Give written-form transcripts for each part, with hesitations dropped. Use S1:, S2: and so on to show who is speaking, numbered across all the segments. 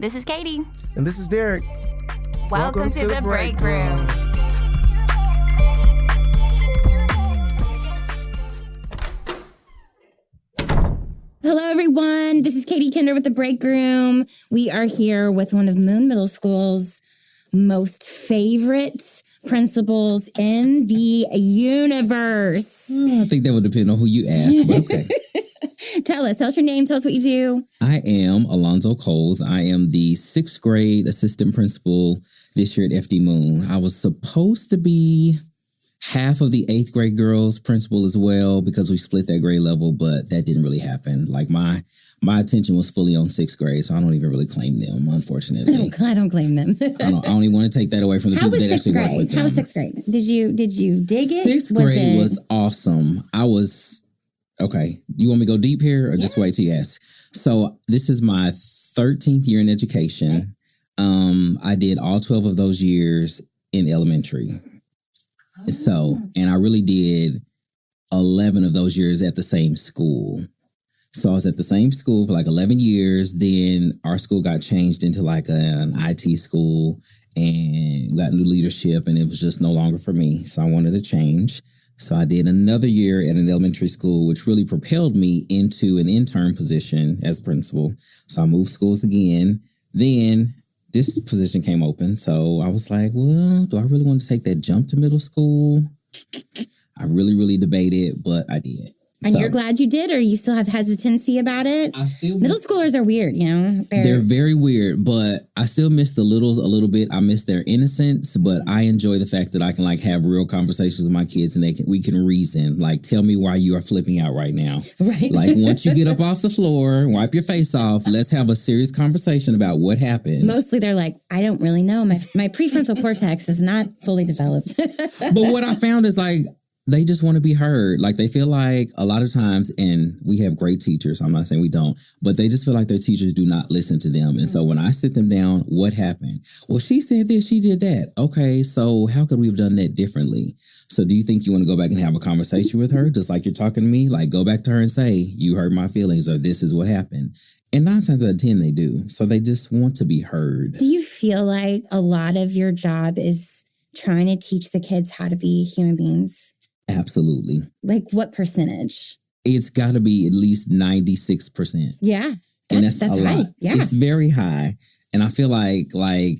S1: This is Katie.
S2: And this is Derrick.
S1: Welcome to the break room.
S3: Hello, everyone. This is Katie Kinder with the break room. We are here with one of Moon Middle School's most favorite principals in the universe.
S4: I think that would depend on who you ask, but okay.
S3: Tell us your name. Tell us what you do.
S4: I am Alonzo Coles. I am the 6th grade assistant principal this year at FD Moon. I was supposed to be half of the 8th grade girls principal as well because we split that grade level, but that didn't really happen. Like my attention was fully on 6th grade, so I don't even really claim them, unfortunately.
S3: I don't claim them.
S4: I don't even want to take that away from the people that actually work with them.
S3: How was 6th grade? Did you dig it?
S4: 6th grade was awesome. Okay, you want me to go deep here or just wait till you ask? So this is my 13th year in education. I did all 12 of those years in elementary. So, and I really did 11 of those years at the same school. So I was at the same school for like 11 years. Then our school got changed into like an IT school and got new leadership, and it was just no longer for me. So I wanted to change. So I did another year at an elementary school, which really propelled me into an intern position as principal. So I moved schools again. Then this position came open. So I was like, well, do I really want to take that jump to middle school? I really, really debated, but I did.
S3: And you're glad you did, or you still have hesitancy about it? Middle schoolers are weird, you know?
S4: They're very weird, but I still miss the littles a little bit. I miss their innocence, but I enjoy the fact that I can like have real conversations with my kids and we can reason. Like, tell me why you are flipping out right now.
S3: Right.
S4: Like, once you get up off the floor, wipe your face off, let's have a serious conversation about what happened.
S3: Mostly they're like, I don't really know. My prefrontal cortex is not fully developed.
S4: But what I found is like, they just want to be heard. Like, they feel like a lot of times, and we have great teachers, I'm not saying we don't, but they just feel like their teachers do not listen to them. And so when I sit them down, what happened? Well, she said this, she did that. Okay, so how could we have done that differently? So do you think you want to go back and have a conversation with her, just like you're talking to me? Like, go back to her and say, you hurt my feelings, or this is what happened. And 9 times out of 10, they do. So they just want to be heard.
S3: Do you feel like a lot of your job is trying to teach the kids how to be human beings?
S4: Absolutely.
S3: Like, what percentage?
S4: It's got to be at least 96%.
S3: Yeah.
S4: That's a
S3: high.
S4: lot.
S3: Yeah.
S4: It's very high. And I feel like,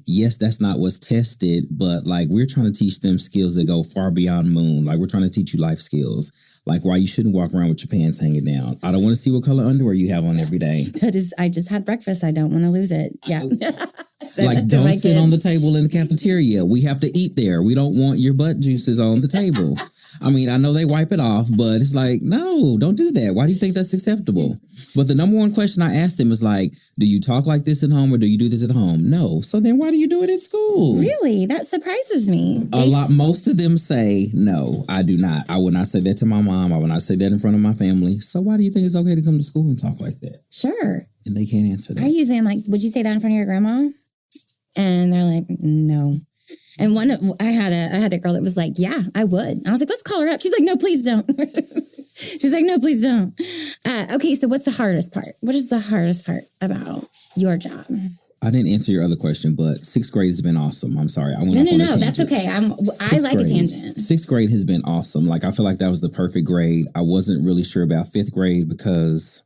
S4: yes, that's not what's tested, but like we're trying to teach them skills that go far beyond Moon. Like, we're trying to teach you life skills. Like, why you shouldn't walk around with your pants hanging down. I don't want to see what color underwear you have on every day.
S3: I just had breakfast. I don't want to lose it. Yeah.
S4: Like, don't sit on the table in the cafeteria. We have to eat there. We don't want your butt juices on the table. I mean, I know they wipe it off, but it's like, no, don't do that. Why do you think that's acceptable? But the number one question I asked them is like, do you talk like this at home or do you do this at home? No. So then why do you do it at school?
S3: Really? That surprises me.
S4: Most of them say, no, I do not. I would not say that to my mom. I would not say that in front of my family. So why do you think it's okay to come to school and talk like that?
S3: Sure.
S4: And they can't answer that.
S3: I usually am like, would you say that in front of your grandma? And they're like, no. And I had a girl that was like, yeah, I would. I was like, let's call her up. She's like, no, please don't. She's like, no, please don't. Okay, so what's the hardest part? What is the hardest part about your job?
S4: I didn't answer your other question, but 6th grade has been awesome. I'm sorry.
S3: No, that's okay. I like a tangent.
S4: 6th grade has been awesome. Like, I feel like that was the perfect grade. I wasn't really sure about 5th grade because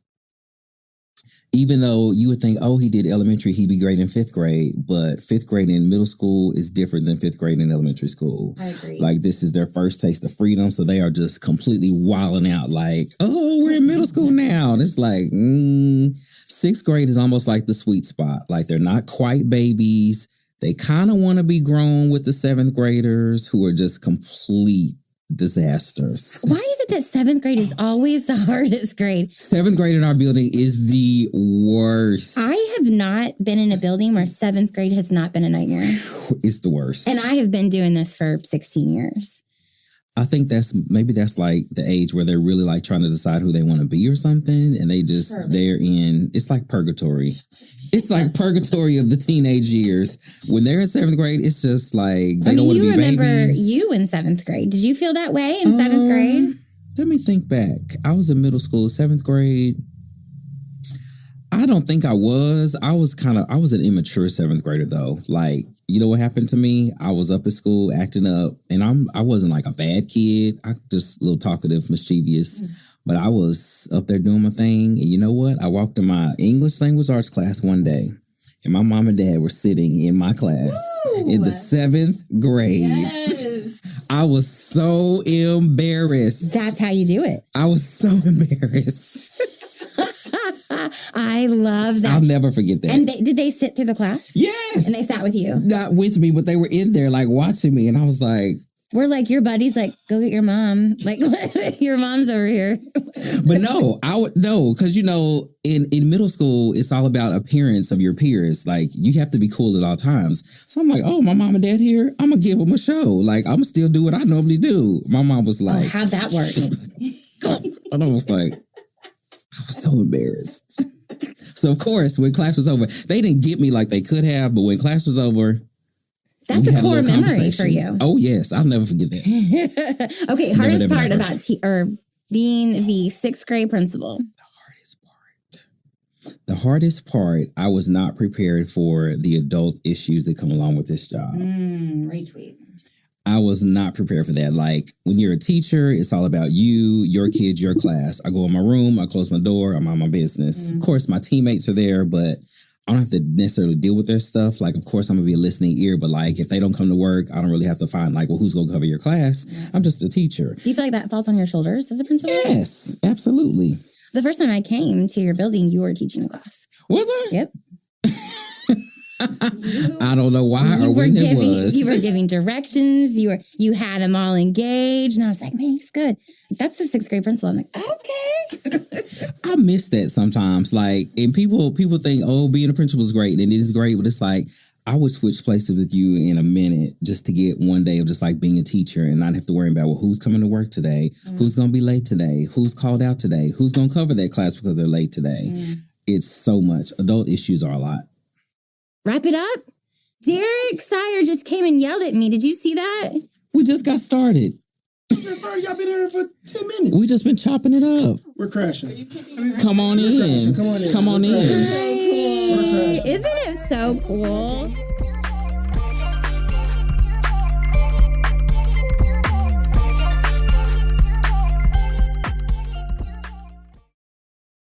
S4: even though you would think, oh, he did elementary, he'd be great in 5th grade. But 5th grade in middle school is different than 5th grade in elementary school.
S3: I agree.
S4: Like, this is their first taste of freedom. So they are just completely wilding out like, oh, we're in middle school now. And it's like, 6th grade is almost like the sweet spot. Like, they're not quite babies. They kind of want to be grown with the 7th graders who are just complete disasters.
S3: Why is it that 7th grade is always the hardest grade?
S4: 7th grade in our building is the worst.
S3: I have not been in a building where 7th grade has not been a nightmare.
S4: It's the worst.
S3: And I have been doing this for 16 years.
S4: I think that's like the age where they're really like trying to decide who they want to be or something. And it's like purgatory. It's like purgatory of the teenage years. When they're in 7th grade, it's just like they don't want to be babies.
S3: You remember you in 7th grade. Did you feel that way in 7th grade?
S4: Let me think back. I was in middle school, 7th grade. I I don't think I was. I was an immature 7th grader though. Like, you know what happened to me? I was up at school acting up, and I wasn't like a bad kid. I just a little talkative, mischievous. But I was up there doing my thing. And you know what? I walked in my English language arts class one day, and my mom and dad were sitting in my class in the 7th grade.
S3: Yes.
S4: I was so embarrassed.
S3: That's how you do it.
S4: I was so embarrassed.
S3: I love that.
S4: I'll never forget that.
S3: And did they sit through the class?
S4: Yes.
S3: And they sat with you?
S4: Not with me, but they were in there like watching me. And I was like...
S3: We're like, your buddy's like, go get your mom. Like, your mom's over here.
S4: But no, because you know, in middle school, it's all about appearance of your peers. Like, you have to be cool at all times. So I'm like, oh, my mom and dad here, I'm gonna give them a show. Like, I'm gonna still do what I normally do. My mom was like,
S3: how'd that work?
S4: And I was like, I was so embarrassed. So of course, when class was over, they didn't get me like they could have, but when class was over,
S3: that's a core memory for you.
S4: Oh yes, I'll never forget that.
S3: Okay, hardest part about being the 6th grade principal.
S4: The hardest part, I was not prepared for the adult issues that come along with this job.
S3: Retweet.
S4: I was not prepared for that. Like, when you're a teacher, it's all about you, your kids, your class. I go in my room, I close my door, I'm on my business. Of course, my teammates are there, but I don't have to necessarily deal with their stuff. Like, of course, I'm going to be a listening ear, but like, if they don't come to work, I don't really have to find like, well, who's going to cover your class? Yeah. I'm just a teacher.
S3: Do you feel like that falls on your shoulders as a principal?
S4: Yes, absolutely.
S3: The first time I came to your building, you were teaching a class.
S4: Was I?
S3: Yep.
S4: I don't know why or when it was.
S3: You were giving directions. You had them all engaged. And I was like, man, he's good. That's the 6th grade principal. I'm like, okay.
S4: I miss that sometimes. Like, and people think, oh, being a principal is great. And it is great. But it's like, I would switch places with you in a minute just to get one day of just like being a teacher and not have to worry about, well, who's coming to work today? Who's going to be late today? Who's called out today? Who's going to cover that class because they're late today? It's so much. Adult issues are a lot.
S3: Wrap it up. Derrick Sire just came and yelled at me. Did you see that?
S4: We just got started.
S2: Y'all been here for 10 minutes.
S4: We just been chopping it up.
S2: We're crashing.
S4: Come on in. Come on in.
S3: So cool. Isn't it so cool?